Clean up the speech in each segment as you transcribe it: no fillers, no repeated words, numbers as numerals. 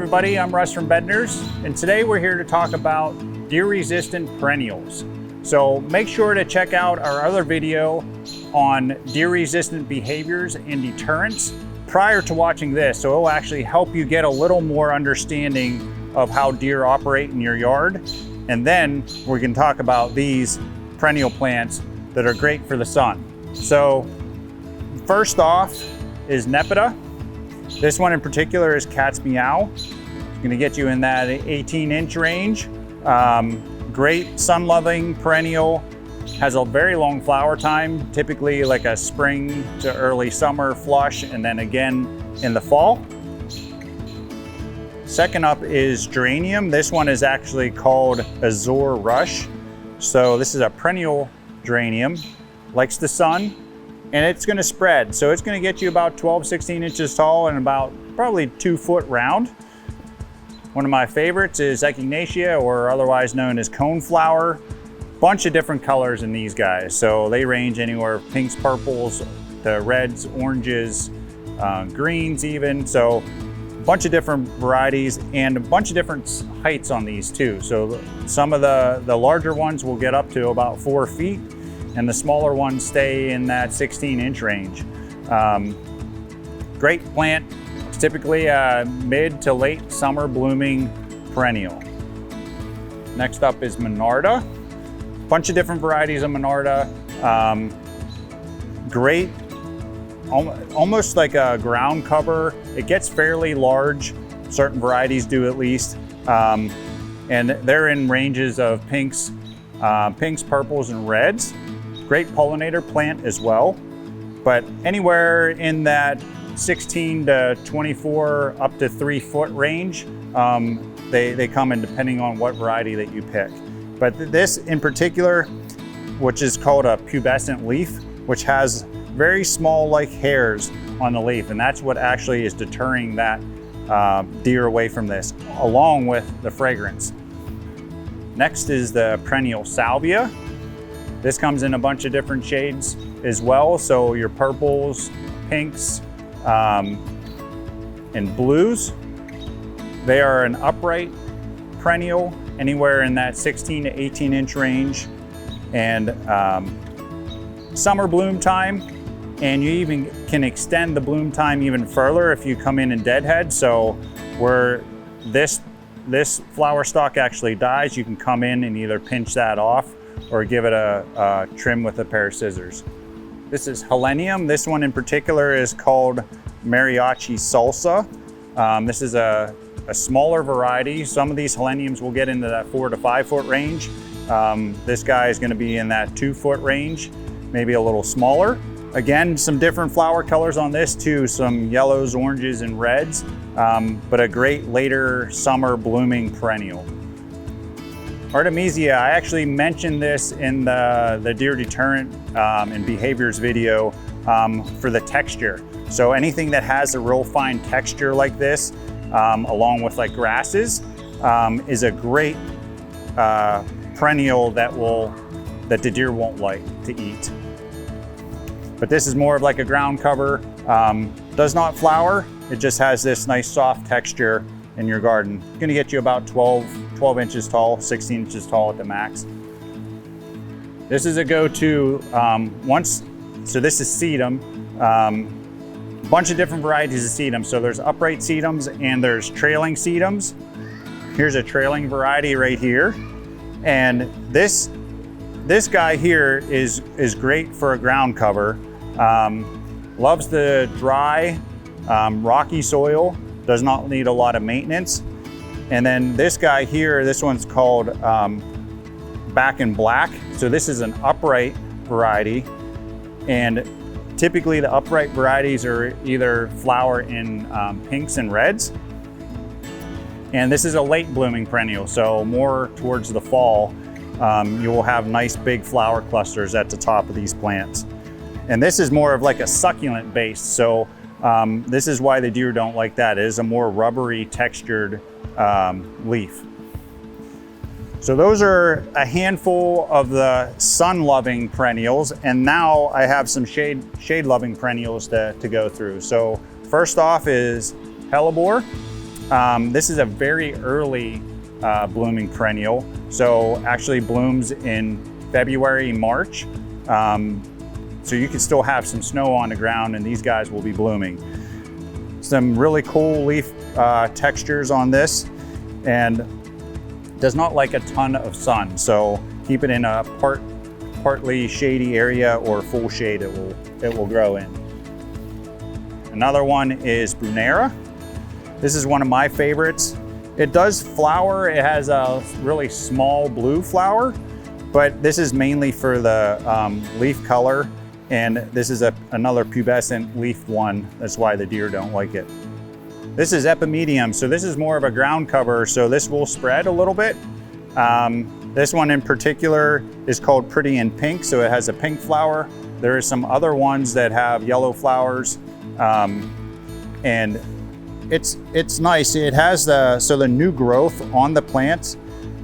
everybody, I'm Russ from Bednar's, and today we're here to talk about deer-resistant perennials. So make sure to check out our other video on deer-resistant behaviors and deterrence prior to watching this, so it will actually help you get a little more understanding of how deer operate in your yard. And then we can talk about these perennial plants that are great for the sun. So first off is Nepeta. This one in particular is Cat's Meow. It's going to get you in that 18-inch range. Great sun-loving perennial. Has a very long flower time, typically like a spring to early summer flush, and then again in the fall. Second up is Geranium. This one is actually called Azure Rush. So this is a perennial geranium, likes the sun, and it's going to spread. So it's going to get you about 12-16 inches tall and about probably 2 foot round. One of my favorites is Echinacea, or otherwise known as coneflower. Bunch of different colors in these guys. So they range anywhere pinks, purples, to reds, oranges, greens even. So a bunch of different varieties and a bunch of different heights on these too. So some of the larger ones will get up to about 4 feet, and the smaller ones stay in that 16-inch range. Great plant. It's typically a mid to late summer blooming perennial. Next up is Monarda. Bunch of different varieties of Monarda. Great, almost like a ground cover. It gets fairly large. Certain varieties do at least. And they're in ranges of pinks, purples, and reds. Great pollinator plant as well, but anywhere in that 16 to 24 up to 3 foot range, they come in depending on what variety that you pick. But this in particular, which is called a pubescent leaf, which has very small like hairs on the leaf, and that's what actually is deterring that deer away from this, along with the fragrance. Next is the perennial salvia. This comes in a bunch of different shades as well. So your purples, pinks, and blues. They are an upright perennial, anywhere in that 16 to 18-inch range, and summer bloom time. And you even can extend the bloom time even further if you come in deadhead. So where this flower stalk actually dies, you can come in and either pinch that off or give it a trim with a pair of scissors. This is Helenium. This one in particular is called Mariachi Salsa. This is a smaller variety. Some of these Heleniums will get into that 4 to 5 foot range. This guy is going to be in that 2 foot range, maybe a little smaller. Again, some different flower colors on this too, some yellows, oranges, and reds, but a great later summer blooming perennial. Artemisia, I actually mentioned this in the deer deterrent and behaviors video for the texture. So anything that has a real fine texture like this, along with like grasses, is a great perennial that the deer won't like to eat. But this is more of like a ground cover. Does not flower. It just has this nice soft texture in your garden. It's gonna get you about 12 inches tall, 16 inches tall at the max. This is a go-to so this is sedum. Bunch of different varieties of sedum. So there's upright sedums and there's trailing sedums. Here's a trailing variety right here. And this guy here is great for a ground cover. Loves the dry, rocky soil, does not need a lot of maintenance. And then this guy here, this one's called Back in Black. So this is an upright variety, and typically the upright varieties are either flower in pinks and reds. And this is a late blooming perennial, so more towards the fall, you will have nice big flower clusters at the top of these plants. And this is more of like a succulent base, so this is why the deer don't like that. It is a more rubbery textured leaf. So those are a handful of the sun-loving perennials, and now I have some shade-loving perennials to go through. So first off is hellebore. This is a very early blooming perennial. So actually blooms in February, March. So you can still have some snow on the ground and these guys will be blooming. Some really cool leaf textures on this, and does not like a ton of sun. So keep it in a partly shady area or full shade, it will grow in. Another one is Brunera. This is one of my favorites. It does flower. It has a really small blue flower, but this is mainly for the leaf color. And this is another pubescent leaf one. That's why the deer don't like it. This is epimedium. So this is more of a ground cover. So this will spread a little bit. This one in particular is called Pretty in Pink. So it has a pink flower. There are some other ones that have yellow flowers. And it's nice. It has the new growth on the plants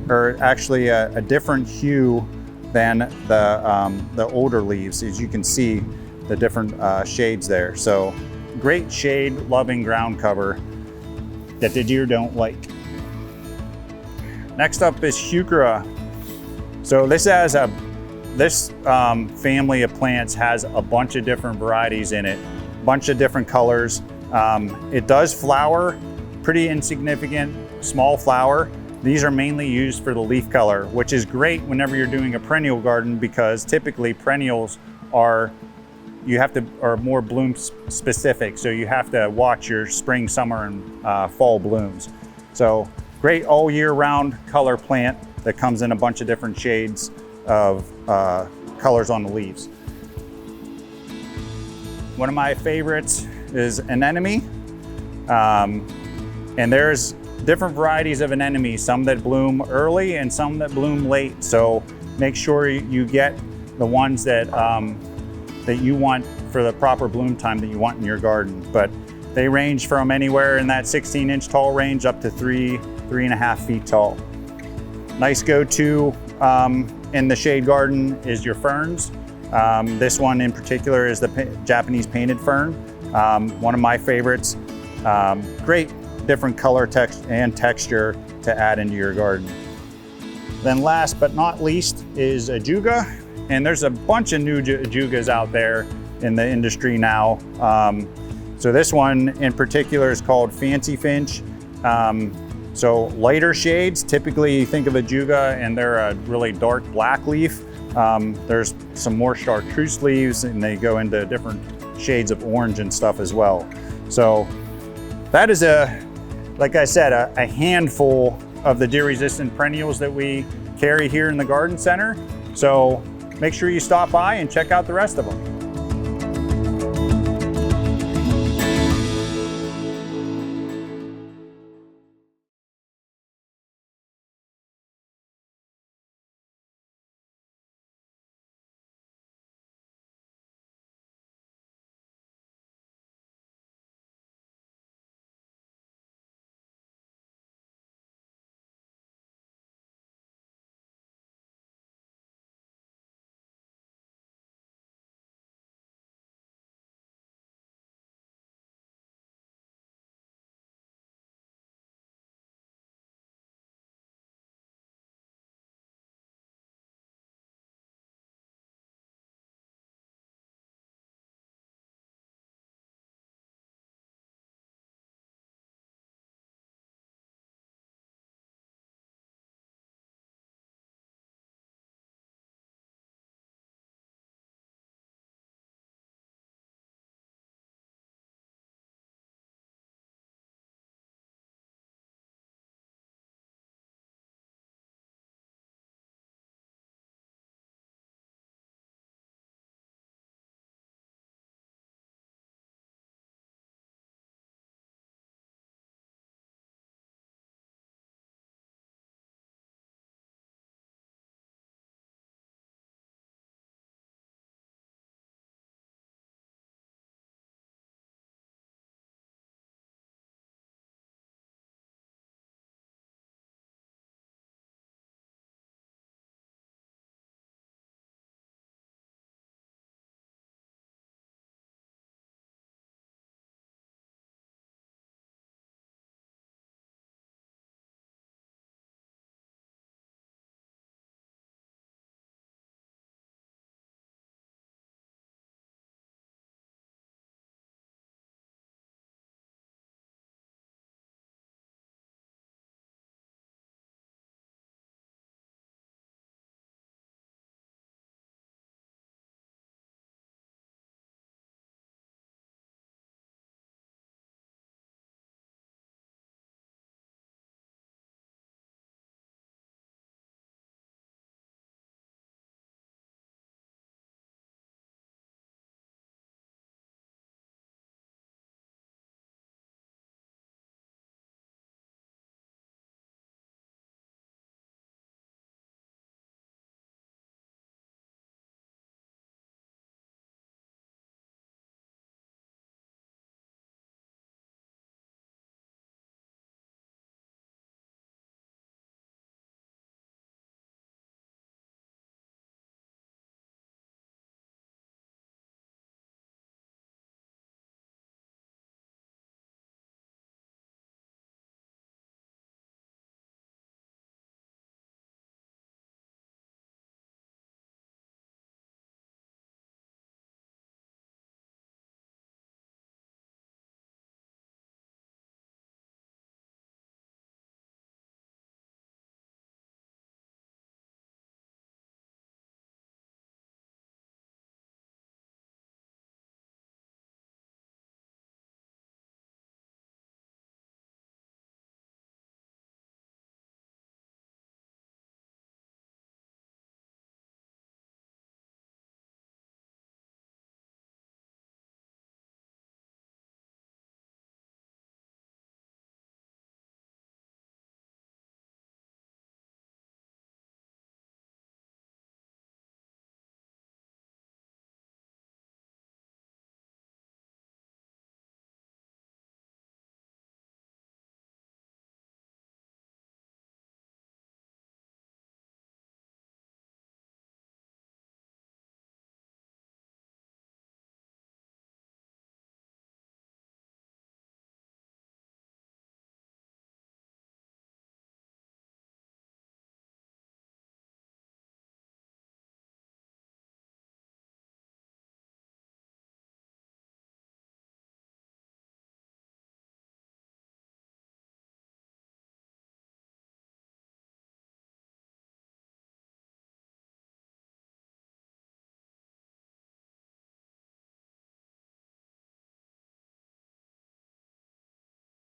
are actually a different hue than the older leaves, as you can see the different shades there. So great shade loving ground cover that the deer don't like. Next up is Heuchera. So this family of plants has a bunch of different varieties in it, a bunch of different colors. It does flower, pretty insignificant, small flower. These are mainly used for the leaf color, which is great whenever you're doing a perennial garden, because typically perennials are more bloom specific. So you have to watch your spring, summer, and fall blooms. So great all year round color plant that comes in a bunch of different shades of colors on the leaves. One of my favorites is anemone. And there's different varieties of anemone, some that bloom early and some that bloom late. So make sure you get the ones that you want for the proper bloom time that you want in your garden. But they range from anywhere in that 16-inch tall range up to 3.5 feet tall. Nice go-to in the shade garden is your ferns. This one in particular is the Japanese painted fern, one of my favorites. Great different color and texture to add into your garden. Then last but not least is ajuga, and there's a bunch of new ajugas out there in the industry now. So this one in particular is called Fancy Finch. So lighter shades, typically you think of ajuga and they're a really dark black leaf. There's some more chartreuse leaves and they go into different shades of orange and stuff as well. So that is like I said, a handful of the deer-resistant perennials that we carry here in the garden center. So make sure you stop by and check out the rest of them.